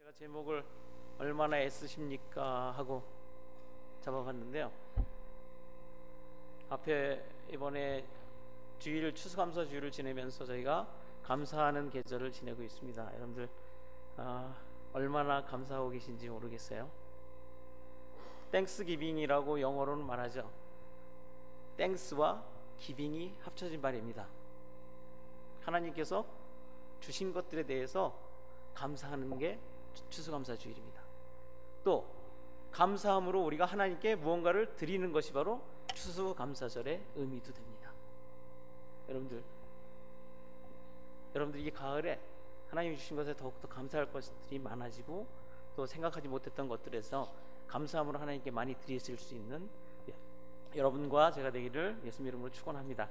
제가 제목을 얼마나 애쓰십니까 하고 잡아봤는데요. 앞에 이번에 주일 추수감사 주일을 지내면서 저희가 감사하는 계절을 지내고 있습니다. 여러분들 얼마나 감사하고 계신지 모르겠어요. 땡스기빙이라고 영어로는 말하죠. 땡스와 기빙이 합쳐진 말입니다. 하나님께서 주신 것들에 대해서 감사하는 게 추수감사 주일입니다. 또 감사함으로 우리가 하나님께 무언가를 드리는 것이 바로 추수감사절의 의미도 됩니다. 여러분들 이 가을에 하나님이 주신 것에 더욱더 감사할 것들이 많아지고 또 생각하지 못했던 것들에서 감사함으로 하나님께 많이 드리실 수 있는 여러분과 제가 되기를 예수님 이름으로 축원합니다.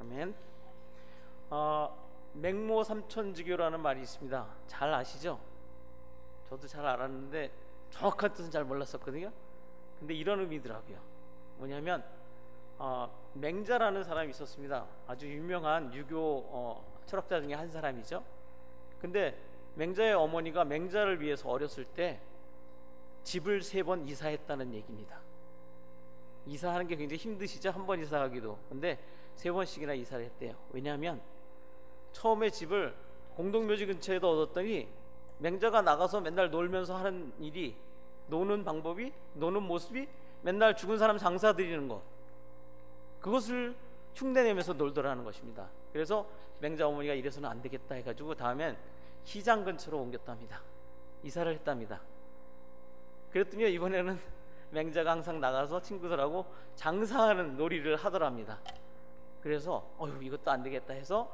아멘. 맹모 삼천지교라는 말이 있습니다. 잘 아시죠? 저도 잘 알았는데 정확한 뜻은 잘 몰랐었거든요. 근데 이런 의미더라고요. 뭐냐면 맹자라는 사람이 있었습니다. 아주 유명한 유교 철학자 중에 한 사람이죠. 근데 맹자의 어머니가 맹자를 위해서 어렸을 때 집을 3번 이사했다는 얘기입니다. 이사하는 게 굉장히 힘드시죠? 한 번 이사하기도. 근데 3번씩이나 이사를 했대요. 왜냐하면 처음에 집을 공동묘지 근처에도 얻었더니 맹자가 나가서 맨날 놀면서 하는 일이 노는 모습이 맨날 죽은 사람 장사 드리는 것, 그것을 흉내내면서 놀더라는 것입니다. 그래서 맹자 어머니가 이래서는 안 되겠다 해가지고 다음엔 시장 근처로 옮겼답니다. 이사를 했답니다. 그랬더니 이번에는 맹자가 항상 나가서 친구들하고 장사하는 놀이를 하더랍니다. 그래서 이것도 안 되겠다 해서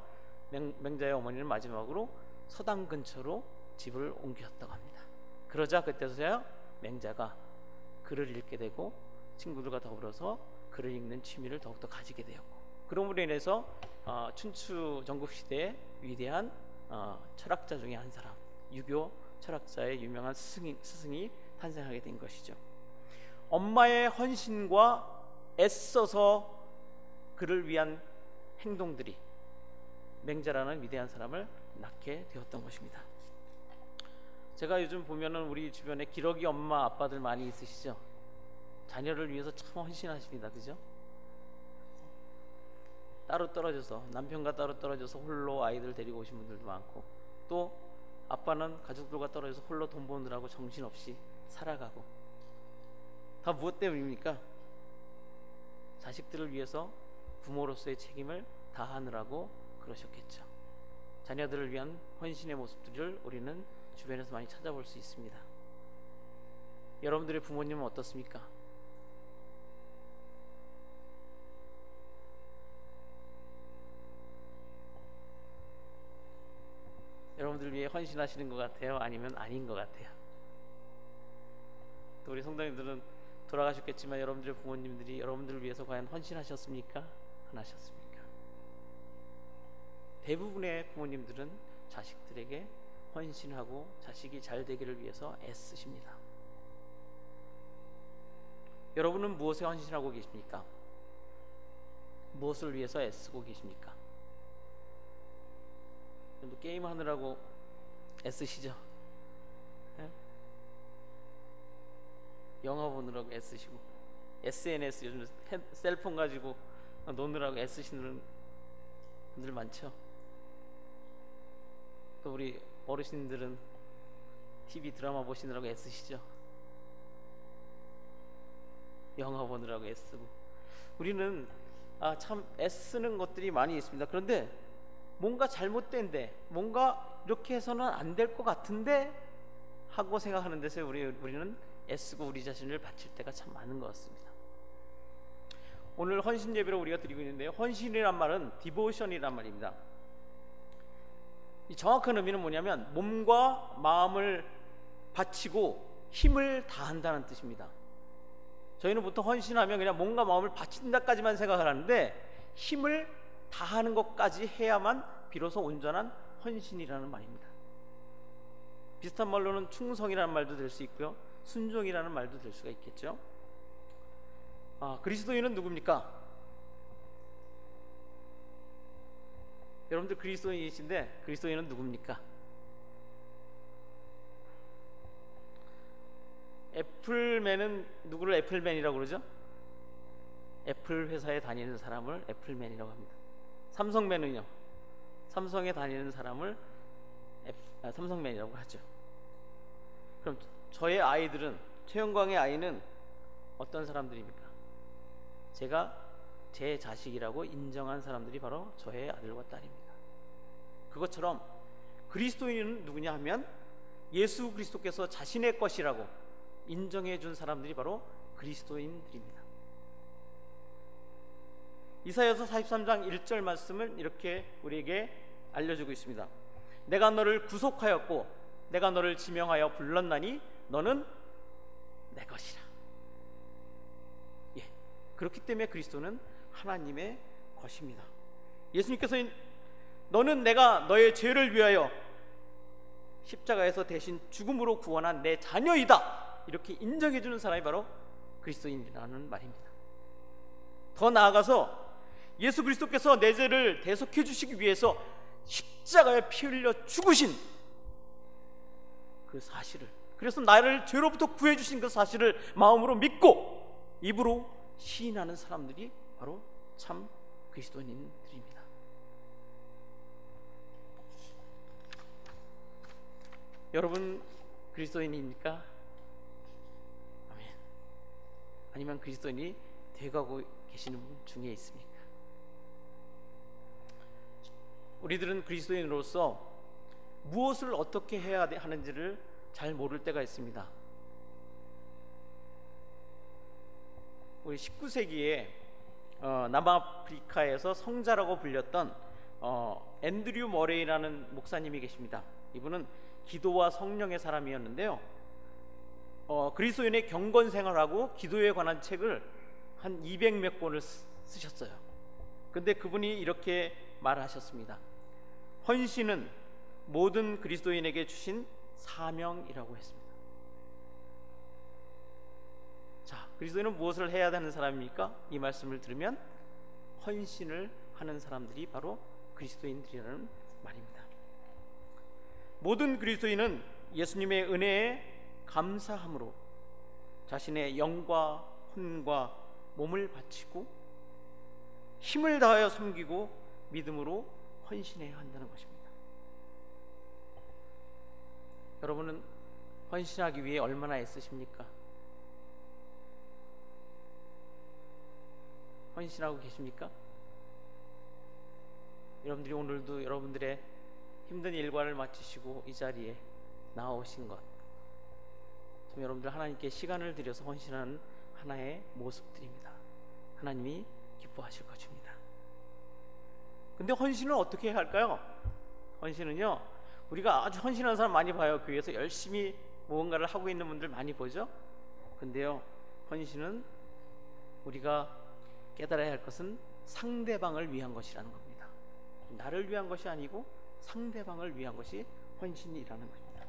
맹자의 어머니는 마지막으로 서당 근처로 집을 옮겼다고 합니다. 그러자 그때서야 맹자가 글을 읽게 되고 친구들과 더불어서 글을 읽는 취미를 더욱더 가지게 되었고, 그럼으로 인해서 춘추 전국시대의 위대한 철학자 중에 한 사람, 유교 철학자의 유명한 스승이 탄생하게 된 것이죠. 엄마의 헌신과 애써서 그를 위한 행동들이 맹자라는 위대한 사람을 낳게 되었던 것입니다. 제가 요즘 보면은 우리 주변에 기러기 엄마 아빠들 많이 있으시죠? 자녀를 위해서 참 헌신하십니다. 그죠? 따로 떨어져서, 남편과 따로 떨어져서 홀로 아이들 데리고 오신 분들도 많고, 또 아빠는 가족들과 떨어져서 홀로 돈 버느라고 정신없이 살아가고, 다 무엇 때문입니까? 자식들을 위해서 부모로서의 책임을 다하느라고 그러셨겠죠. 자녀들을 위한 헌신의 모습들을 우리는 주변에서 많이 찾아볼 수 있습니다. 여러분들의 부모님은 어떻습니까? 여러분들 위해 헌신하시는 것 같아요? 아니면 아닌 것 같아요? 또 우리 성도님들은 돌아가셨겠지만 여러분들의 부모님들이 여러분들을 위해서 과연 헌신하셨습니까? 안 하셨습니까? 대부분의 부모님들은 자식들에게 헌신하고 자식이 잘 되기를 위해서 애쓰십니다. 여러분은 무엇에 헌신하고 계십니까? 무엇을 위해서 애쓰고 계십니까? 게임하느라고 애쓰시죠? 네? 영화 보느라고 애쓰시고, SNS 요즘 셀폰 가지고 노느라고 애쓰시는 분들 많죠? 또 우리 어르신들은 TV 드라마 보시느라고 애쓰시죠? 영화 보느라고 애쓰고. 우리는 참 애쓰는 것들이 많이 있습니다. 그런데 뭔가 잘못된데, 뭔가 이렇게 해서는 안 될 것 같은데 하고 생각하는 데서 우리는 애쓰고 우리 자신을 바칠 때가 참 많은 것 같습니다. 오늘 헌신 예배를 우리가 드리고 있는데요, 헌신이란 말은 디보션이란 말입니다. 이 정확한 의미는 뭐냐면 몸과 마음을 바치고 힘을 다한다는 뜻입니다. 저희는 보통 헌신하면 그냥 몸과 마음을 바친다까지만 생각을 하는데, 힘을 다하는 것까지 해야만 비로소 온전한 헌신이라는 말입니다. 비슷한 말로는 충성이라는 말도 될 수 있고요, 순종이라는 말도 될 수가 있겠죠. 그리스도인은 누굽니까? 여러분들 그리스도인이신데 그리스도인은 누굽니까? 애플맨은 누구를 애플맨이라고 그러죠? 애플 회사에 다니는 사람을 애플맨이라고 합니다. 삼성맨은요, 삼성에 다니는 사람을 삼성맨이라고 하죠. 그럼 저의 아이들은, 최영광의 아이는 어떤 사람들입니까? 제가 제 자식이라고 인정한 사람들이 바로 저의 아들과 딸입니다. 그것처럼 그리스도인은 누구냐 하면 예수 그리스도께서 자신의 것이라고 인정해 준 사람들이 바로 그리스도인들입니다. 이사야서 43장 1절 말씀을 이렇게 우리에게 알려주고 있습니다. 내가 너를 구속하였고 내가 너를 지명하여 불렀나니 너는 내 것이라. 예, 그렇기 때문에 그리스도는 하나님의 것입니다. 예수님께서 너는 내가 너의 죄를 위하여 십자가에서 대신 죽음으로 구원한 내 자녀이다, 이렇게 인정해 주는 사람이 바로 그리스도인이라는 말입니다. 더 나아가서 예수 그리스도께서 내 죄를 대속해 주시기 위해서 십자가에 피 흘려 죽으신 그 사실을, 그래서 나를 죄로부터 구해 주신 그 사실을 마음으로 믿고 입으로 시인하는 사람들이 바로 참 그리스도인들입니다. 여러분 그리스도인입니까? 아멘. 아니면 그리스도인이 돼가고 계시는 분 중에 있습니까? 우리들은 그리스도인으로서 무엇을 어떻게 해야 하는지를 잘 모를 때가 있습니다. 우리 19세기에 남아프리카에서 성자라고 불렸던 앤드류 머레이라는 목사님이 계십니다. 이분은 기도와 성령의 사람이었는데요, 그리스도인의 경건 생활하고 기도에 관한 책을 한 200몇 권을 쓰셨어요. 근데 그분이 이렇게 말하셨습니다. 헌신은 모든 그리스도인에게 주신 사명이라고 했습니다. 자, 그리스도인은 무엇을 해야 하는 사람입니까? 이 말씀을 들으면 헌신을 하는 사람들이 바로 그리스도인들이라는 말입니다. 모든 그리스도인은 예수님의 은혜에 감사함으로 자신의 영과 혼과 몸을 바치고 힘을 다하여 섬기고 믿음으로 헌신해야 한다는 것입니다. 여러분은 헌신하기 위해 얼마나 애쓰십니까? 헌신하고 계십니까? 여러분들이 오늘도 여러분들의 힘든 일과를 마치시고 이 자리에 나오신 것, 참 여러분들 하나님께 시간을 들여서 헌신하는 하나의 모습들입니다. 하나님이 기뻐하실 것입니다. 근데 헌신은 어떻게 해야 할까요? 헌신은요, 우리가 아주 헌신하는 사람 많이 봐요. 교회에서 열심히 무언가를 하고 있는 분들 많이 보죠. 근데요, 헌신은 우리가 깨달아야 할 것은 상대방을 위한 것이라는 겁니다. 나를 위한 것이 아니고 상대방을 위한 것이 헌신이라는 것입니다.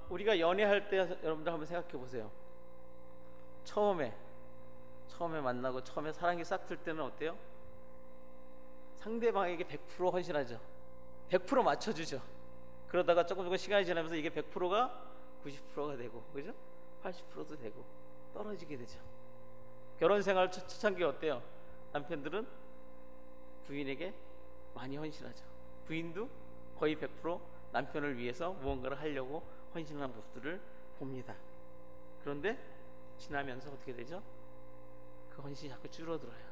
우리가 연애할 때 여러분들 한번 생각해 보세요. 처음에 만나고 처음에 사랑이 싹 틀 때는 어때요? 상대방에게 100% 헌신하죠. 100% 맞춰주죠. 그러다가 조금 시간이 지나면서 이게 100%가 90%가 되고, 그죠? 80%도 되고 떨어지게 되죠. 결혼생활 초창기 어때요? 남편들은 부인에게 많이 헌신하죠. 부인도 거의 100% 남편을 위해서 무언가를 하려고 헌신하는 모습들을 봅니다. 그런데 지나면서 어떻게 되죠? 그 헌신이 자꾸 줄어들어요.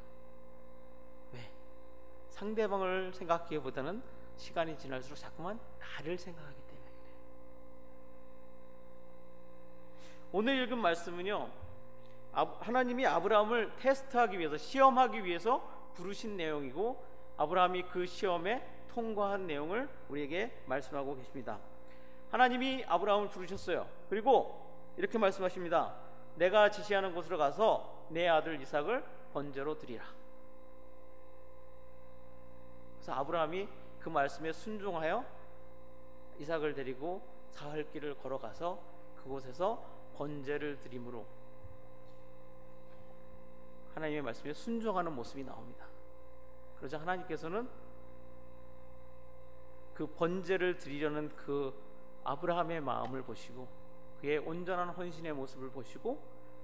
왜? 상대방을 생각하기보다는 시간이 지날수록 자꾸만 나를 생각하기 때문에 그래요. 오늘 읽은 말씀은요, 하나님이 아브라함을 테스트하기 위해서, 시험하기 위해서 부르신 내용이고, 아브라함이 그 시험에 통과한 내용을 우리에게 말씀하고 계십니다. 하나님이 아브라함을 부르셨어요. 그리고 이렇게 말씀하십니다. 내가 지시하는 곳으로 가서 내 아들 이삭을 번제로 드리라. 그래서 아브라함이 그 말씀에 순종하여 이삭을 데리고 사흘 길을 걸어가서 그곳에서 번제를 드림으로 하나님의 말씀에 순종하는 모습이 나옵니다. 그러자 하나님께서는 그 번제를 드리려는 그 아브라함의 마음을 보시고 그의 온전한 헌신의 모습을 보시고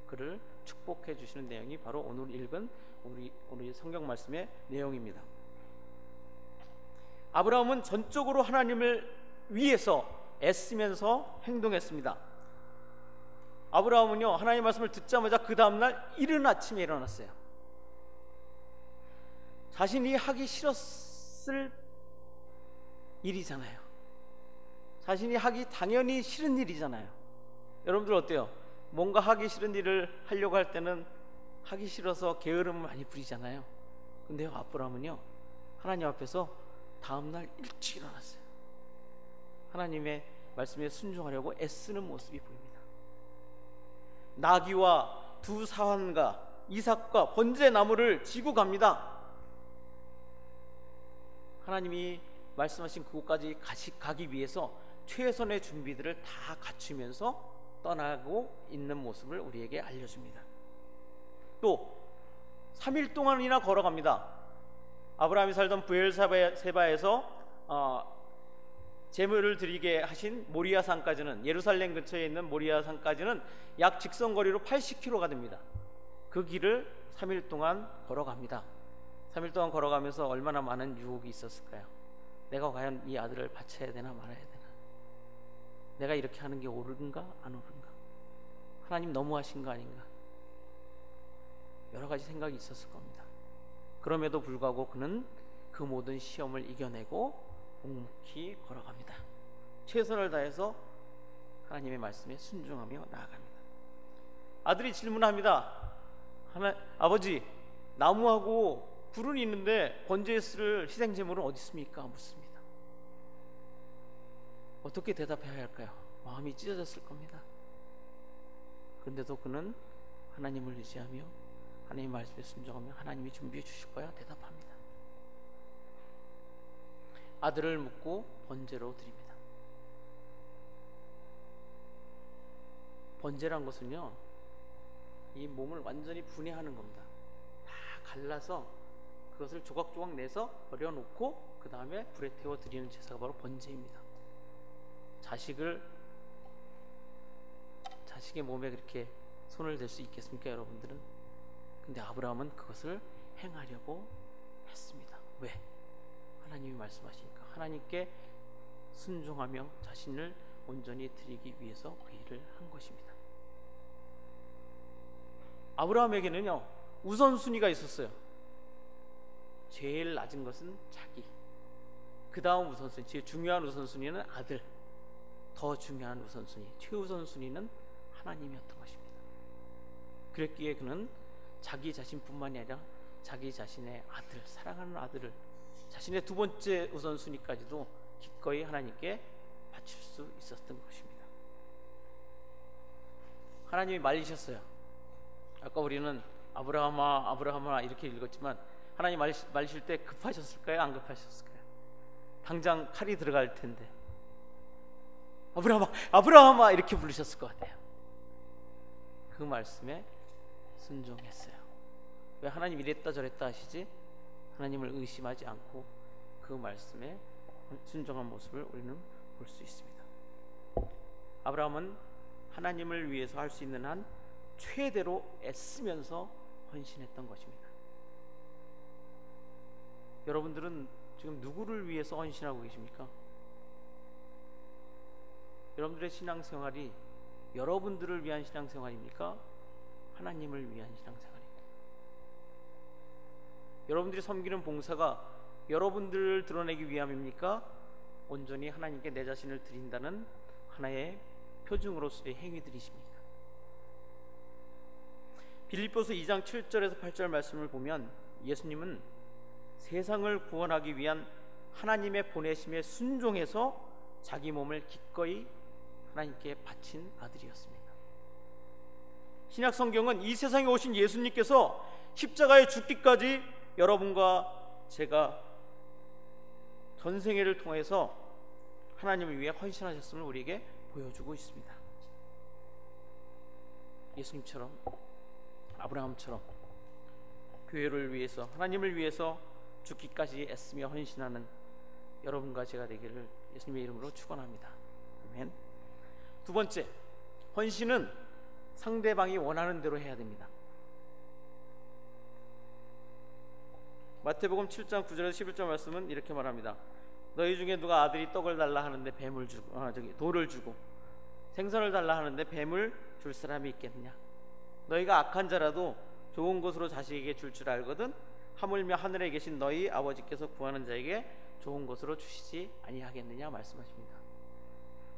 그를 축복해 주시는 내용이 바로 오늘 읽은 우리 성경 말씀의 내용입니다. 아브라함은 전적으로 하나님을 위해서 애쓰면서 행동했습니다. 아브라함은요, 하나님 말씀을 듣자마자 그 다음날 이른 아침에 일어났어요. 자신이 하기 싫었을 일이잖아요. 자신이 하기 당연히 싫은 일이잖아요. 여러분들 어때요? 뭔가 하기 싫은 일을 하려고 할 때는 하기 싫어서 게으름을 많이 부리잖아요. 근데 아브라함은요, 하나님 앞에서 다음날 일찍 일어났어요. 하나님의 말씀에 순종하려고 애쓰는 모습이 보입니다. 나귀와 두 사환과 이삭과 번제 나무를 지고 갑니다. 하나님이 말씀하신 그곳까지 가기 위해서 최선의 준비들을 다 갖추면서 떠나고 있는 모습을 우리에게 알려줍니다. 또 3일 동안이나 걸어갑니다. 아브라함이 살던 브엘세바에서 제물을 드리게 하신 모리아산까지는, 예루살렘 근처에 있는 모리아산까지는 약 직선거리로 80km가 됩니다. 그 길을 3일 동안 걸어갑니다. 3일 동안 걸어가면서 얼마나 많은 유혹이 있었을까요? 내가 과연 이 아들을 바쳐야 되나 말아야 되나? 내가 이렇게 하는 게 옳은가 안 옳은가? 하나님 너무하신 거 아닌가? 여러 가지 생각이 있었을 겁니다. 그럼에도 불구하고 그는 그 모든 시험을 이겨내고 묵묵히 걸어갑니다. 최선을 다해서 하나님의 말씀에 순종하며 나아갑니다. 아들이 질문합니다. 아버지, 나무하고 불은 있는데 번제를 희생 제물은 어디 있습니까? 묻습니다. 어떻게 대답해야 할까요? 마음이 찢어졌을 겁니다. 그런데도 그는 하나님을 의지하며 하나님 말씀에 순종하며 하나님이 준비해 주실 거야 대답합니다. 아들을 묻고 번제로 드립니다. 번제란 것은요, 이 몸을 완전히 분해하는 겁니다. 다 갈라서 그것을 조각조각 내서 버려놓고 그 다음에 불에 태워 드리는 제사가 바로 번제입니다. 자식의 몸에 그렇게 손을 댈 수 있겠습니까, 여러분들은? 근데 아브라함은 그것을 행하려고 했습니다. 왜? 하나님이 말씀하시니까. 하나님께 순종하며 자신을 온전히 드리기 위해서 그 일을 한 것입니다. 아브라함에게는요, 우선순위가 있었어요. 제일 낮은 것은 자기, 그 다음 우선순위, 제일 중요한 우선순위는 아들, 더 중요한 우선순위, 최우선순위는 하나님이었던 것입니다. 그랬기에 그는 자기 자신뿐만이 아니라 자기 자신의 아들, 사랑하는 아들을, 자신의 두 번째 우선순위까지도 기꺼이 하나님께 바칠 수 있었던 것입니다. 하나님이 말리셨어요. 아까 우리는 아브라함아 아브라함아 이렇게 읽었지만 하나님 말리실 때 급하셨을까요? 안 급하셨을까요? 당장 칼이 들어갈 텐데 아브라함아 아브라함아 이렇게 부르셨을 것 같아요. 그 말씀에 순종했어요. 왜 하나님 이랬다 저랬다 하시지? 하나님을 의심하지 않고 그 말씀에 순종한 모습을 우리는 볼 수 있습니다. 아브라함은 하나님을 위해서 할 수 있는 한 최대로 애쓰면서 헌신했던 것입니다. 여러분들은 지금 누구를 위해서 헌신하고 계십니까? 여러분들의 신앙생활이 여러분들을 위한 신앙생활입니까? 하나님을 위한 신앙생활입니까? 여러분들이 섬기는 봉사가 여러분들을 드러내기 위함입니까? 온전히 하나님께 내 자신을 드린다는 하나의 표징으로서의 행위들이십니까? 빌립보서 2장 7절에서 8절 말씀을 보면 예수님은 세상을 구원하기 위한 하나님의 보내심에 순종해서 자기 몸을 기꺼이 하나님께 바친 아들이었습니다. 신약 성경은 이 세상에 오신 예수님께서 십자가에 죽기까지 여러분과 제가 전생애를 통해서 하나님을 위해 헌신하셨음을 우리에게 보여주고 있습니다. 예수님처럼, 아브라함처럼 교회를 위해서, 하나님을 위해서 죽기까지 애쓰며 헌신하는 여러분과 제가 되기를 예수님의 이름으로 축원합니다. 아멘. 두 번째, 헌신은 상대방이 원하는 대로 해야 됩니다. 마태복음 7장 9절에서 11절 말씀은 이렇게 말합니다. 너희 중에 누가 아들이 떡을 달라 하는데 돌을 주고 생선을 달라 하는데 뱀을 줄 사람이 있겠느냐? 너희가 악한 자라도 좋은 것으로 자식에게 줄 알거든 하물며 하늘에 계신 너희 아버지께서 구하는 자에게 좋은 것으로 주시지 아니하겠느냐 말씀하십니다.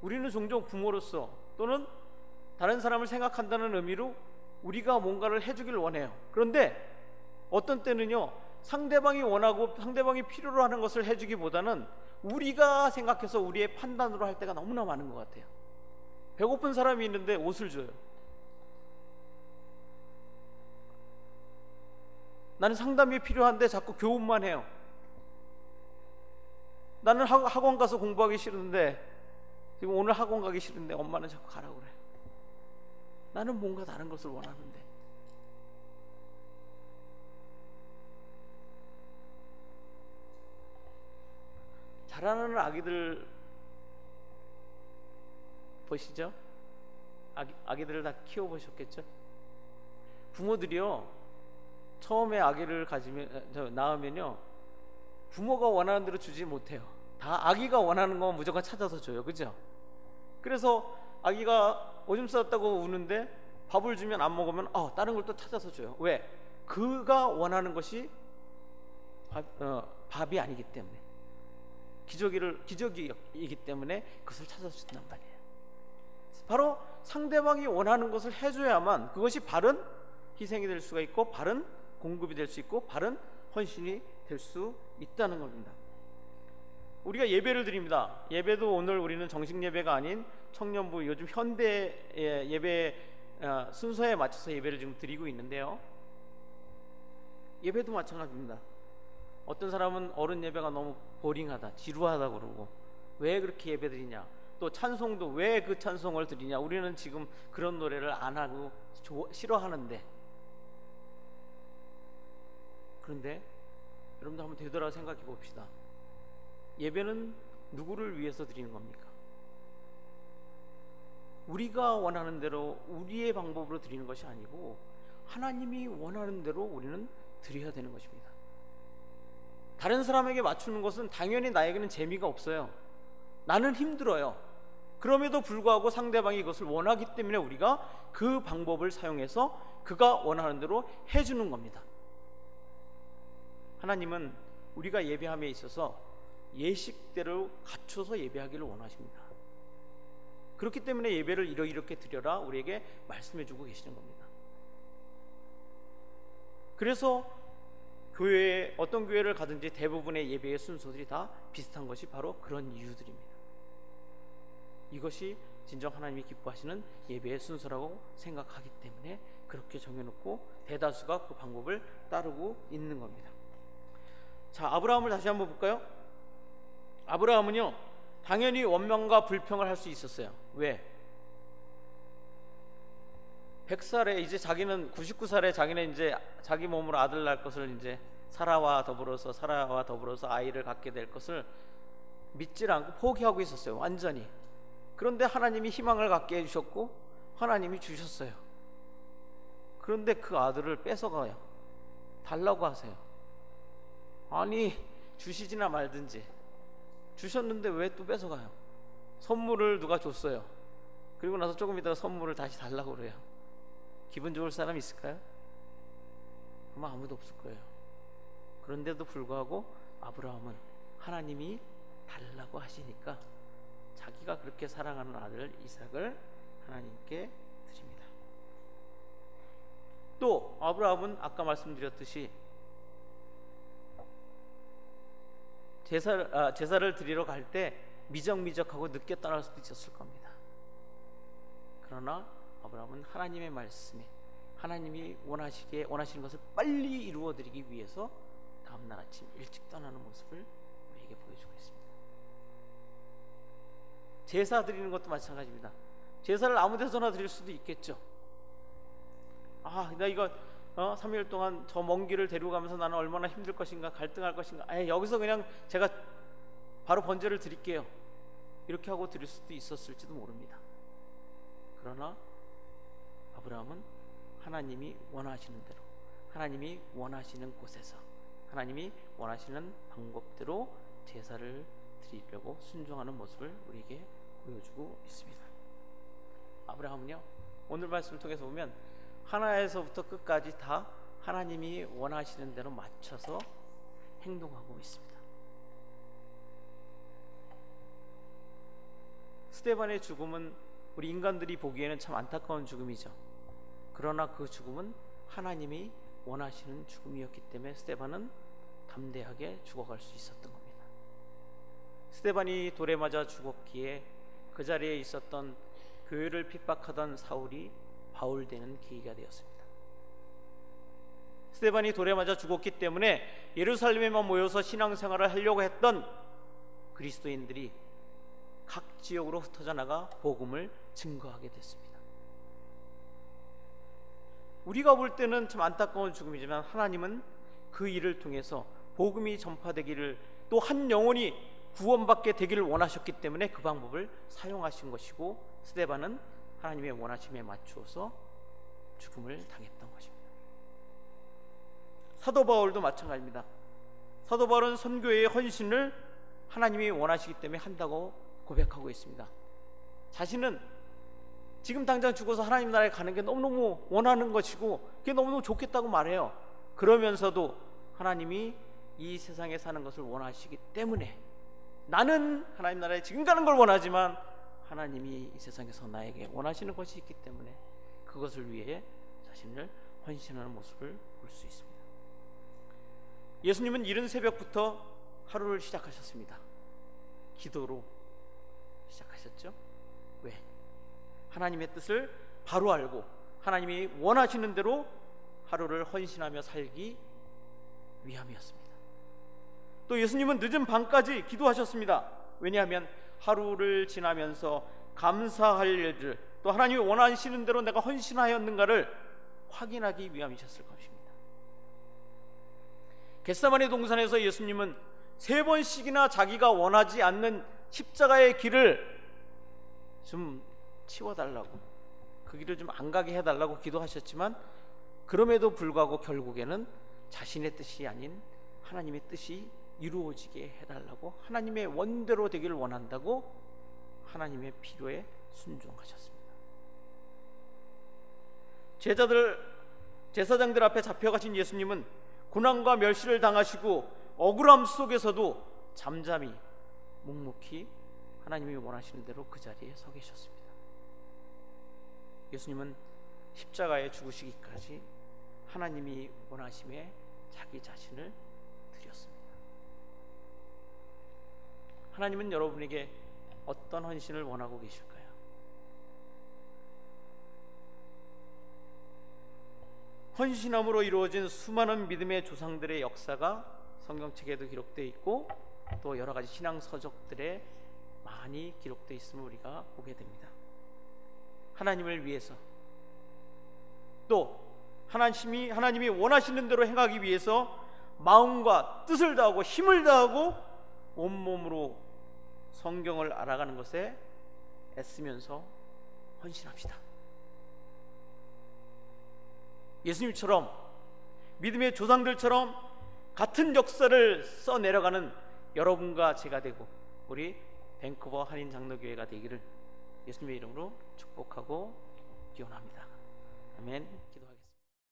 우리는 종종 부모로서 또는 다른 사람을 생각한다는 의미로 우리가 뭔가를 해주길 원해요. 그런데 어떤 때는요, 상대방이 원하고 상대방이 필요로 하는 것을 해주기보다는 우리가 생각해서 우리의 판단으로 할 때가 너무나 많은 것 같아요. 배고픈 사람이 있는데 옷을 줘요. 나는 상담이 필요한데 자꾸 교훈만 해요. 나는 학원 가서 공부하기 싫은데, 지금 오늘 학원 가기 싫은데 엄마는 자꾸 가라고 그래. 나는 뭔가 다른 것을 원하는데. 자라나는 아기들 보시죠? 아기들을 다 키워보셨겠죠? 부모들이요, 처음에 아기를 낳으면요, 부모가 원하는 대로 주지 못해요. 다 아기가 원하는 건 무조건 찾아서 줘요. 그죠? 그래서 아기가 오줌 쌌다고 우는데 밥을 주면 안 먹으면 다른 걸 또 찾아서 줘요. 왜? 그가 원하는 것이 밥이 아니기 때문에, 기저귀이기 때문에 그것을 찾아서 준단 말이에요. 바로 상대방이 원하는 것을 해줘야만 그것이 바른 희생이 될 수가 있고, 바른 공급이 될 수 있고, 바른 헌신이 될 수 있다는 겁니다. 우리가 예배를 드립니다. 예배도 오늘 우리는 정식 예배가 아닌 청년부, 요즘 현대 예배 순서에 맞춰서 예배를 지금 드리고 있는데요, 예배도 마찬가지입니다. 어떤 사람은 어른 예배가 너무 보링하다, 지루하다 그러고, 왜 그렇게 예배 드리냐, 또 찬송도 왜 그 찬송을 드리냐, 우리는 지금 그런 노래를 안 하고 싫어하는데, 그런데 여러분도 한번 되돌아 생각해 봅시다. 예배는 누구를 위해서 드리는 겁니까? 우리가 원하는 대로 우리의 방법으로 드리는 것이 아니고 하나님이 원하는 대로 우리는 드려야 되는 것입니다. 다른 사람에게 맞추는 것은 당연히 나에게는 재미가 없어요. 나는 힘들어요. 그럼에도 불구하고 상대방이 이것을 원하기 때문에 우리가 그 방법을 사용해서 그가 원하는 대로 해주는 겁니다. 하나님은 우리가 예배함에 있어서 예식대로 갖춰서 예배하기를 원하십니다. 그렇기 때문에 예배를 이렇게 드려라 우리에게 말씀해주고 계시는 겁니다. 그래서 교회에, 어떤 교회를 가든지 대부분의 예배의 순서들이 다 비슷한 것이 바로 그런 이유들입니다. 이것이 진정 하나님이 기뻐하시는 예배의 순서라고 생각하기 때문에 그렇게 정해놓고 대다수가 그 방법을 따르고 있는 겁니다. 자, 아브라함을 다시 한번 볼까요? 아브라함은요, 당연히 원망과 불평을 할 수 있었어요. 왜? 100살에 이제 자기는 99살에 자기는 이제 자기 몸으로 아들 낳을 것을, 이제 사라와 더불어서 아이를 갖게 될 것을 믿질 않고 포기하고 있었어요. 완전히. 그런데 하나님이 희망을 갖게 해주셨고 하나님이 주셨어요. 그런데 그 아들을 뺏어가요. 달라고 하세요. 아니, 주시지나 말든지. 주셨는데 왜 또 뺏어가요? 선물을 누가 줬어요. 그리고 나서 조금 있다가 선물을 다시 달라고 그래요. 기분 좋을 사람 있을까요? 아마 아무도 없을 거예요. 그런데도 불구하고 아브라함은 하나님이 달라고 하시니까 자기가 그렇게 사랑하는 아들 이삭을 하나님께 드립니다. 또 아브라함은 아까 말씀드렸듯이 제사를 드리러 갈 때 미적미적하고 늦게 떠날 수도 있었을 겁니다. 그러나 아브라함은 하나님의 말씀에, 하나님이 원하시는 것을 빨리 이루어드리기 위해서 다음날 아침 일찍 떠나는 모습을 우리에게 보여주고 있습니다. 제사 드리는 것도 마찬가지입니다. 제사를 아무 데서나 드릴 수도 있겠죠. 나 이거 3일 동안 저 먼 길을 데리고 가면서 나는 얼마나 힘들 것인가, 갈등할 것인가, 여기서 그냥 제가 바로 번제를 드릴게요, 이렇게 하고 드릴 수도 있었을지도 모릅니다. 그러나 아브라함은 하나님이 원하시는 대로, 하나님이 원하시는 곳에서, 하나님이 원하시는 방법대로 제사를 드리려고 순종하는 모습을 우리에게 보여주고 있습니다. 아브라함은요, 오늘 말씀을 통해서 보면 하나에서부터 끝까지 다 하나님이 원하시는 대로 맞춰서 행동하고 있습니다. 스데반의 죽음은 우리 인간들이 보기에는 참 안타까운 죽음이죠. 그러나 그 죽음은 하나님이 원하시는 죽음이었기 때문에 스데반은 담대하게 죽어갈 수 있었던 겁니다. 스데반이 돌에 맞아 죽었기에 그 자리에 있었던 교회를 핍박하던 사울이 바울되는 계기가 되었습니다. 스데반이 돌에 맞아 죽었기 때문에 예루살렘에만 모여서 신앙생활을 하려고 했던 그리스도인들이 각 지역으로 흩어져 나가 복음을 증거하게 됐습니다. 우리가 볼 때는 참 안타까운 죽음이지만 하나님은 그 일을 통해서 복음이 전파되기를, 또 한 영혼이 구원받게 되기를 원하셨기 때문에 그 방법을 사용하신 것이고, 스데반은 하나님의 원하심에 맞추어서 죽음을 당했던 것입니다. 사도 바울도 마찬가지입니다. 사도 바울은 선교의 헌신을 하나님이 원하시기 때문에 한다고 고백하고 있습니다. 자신은 지금 당장 죽어서 하나님 나라에 가는 게 너무너무 원하는 것이고 그게 너무너무 좋겠다고 말해요. 그러면서도 하나님이 이 세상에 사는 것을 원하시기 때문에, 나는 하나님 나라에 지금 가는 걸 원하지만 하나님이 이 세상에서 나에게 원하시는 것이 있기 때문에 그것을 위해 자신을 헌신하는 모습을 볼 수 있습니다. 예수님은 이른 새벽부터 하루를 시작하셨습니다. 기도로 시작하셨죠. 왜? 하나님의 뜻을 바로 알고 하나님이 원하시는 대로 하루를 헌신하며 살기 위함이었습니다. 또 예수님은 늦은 밤까지 기도하셨습니다. 왜냐하면 하루를 지나면서 감사할 일들, 또 하나님이 원하시는 대로 내가 헌신하였는가를 확인하기 위함이셨을 것입니다. 겟세마네 동산에서 예수님은 3번씩이나 자기가 원하지 않는 십자가의 길을 좀 치워달라고, 그 길을 좀 안 가게 해달라고 기도하셨지만, 그럼에도 불구하고 결국에는 자신의 뜻이 아닌 하나님의 뜻이 이루어지게 해달라고, 하나님의 원대로 되기를 원한다고 하나님의 필요에 순종하셨습니다. 제사장들 앞에 잡혀가신 예수님은 고난과 멸시를 당하시고 억울함 속에서도 잠잠히 묵묵히 하나님이 원하시는 대로 그 자리에 서 계셨습니다. 예수님은 십자가에 죽으시기까지 하나님이 원하심에 자기 자신을 드렸습니다. 하나님은 여러분에게 어떤 헌신을 원하고 계실까요? 헌신함으로 이루어진 수많은 믿음의 조상들의 역사가 성경책에도 기록되어 있고, 또 여러 가지 신앙 서적들에 많이 기록되어 있음을 우리가 보게 됩니다. 하나님을 위해서, 또 하나님이 원하시는 대로 행하기 위해서 마음과 뜻을 다하고 힘을 다하고 온몸으로 성경을 알아가는 것에 애쓰면서 헌신합시다. 예수님처럼, 믿음의 조상들처럼 같은 역사를 써내려가는 여러분과 제가 되고 우리 밴쿠버 한인 장로교회가 되기를 예수님의 이름으로 축복하고 기원합니다. 아멘.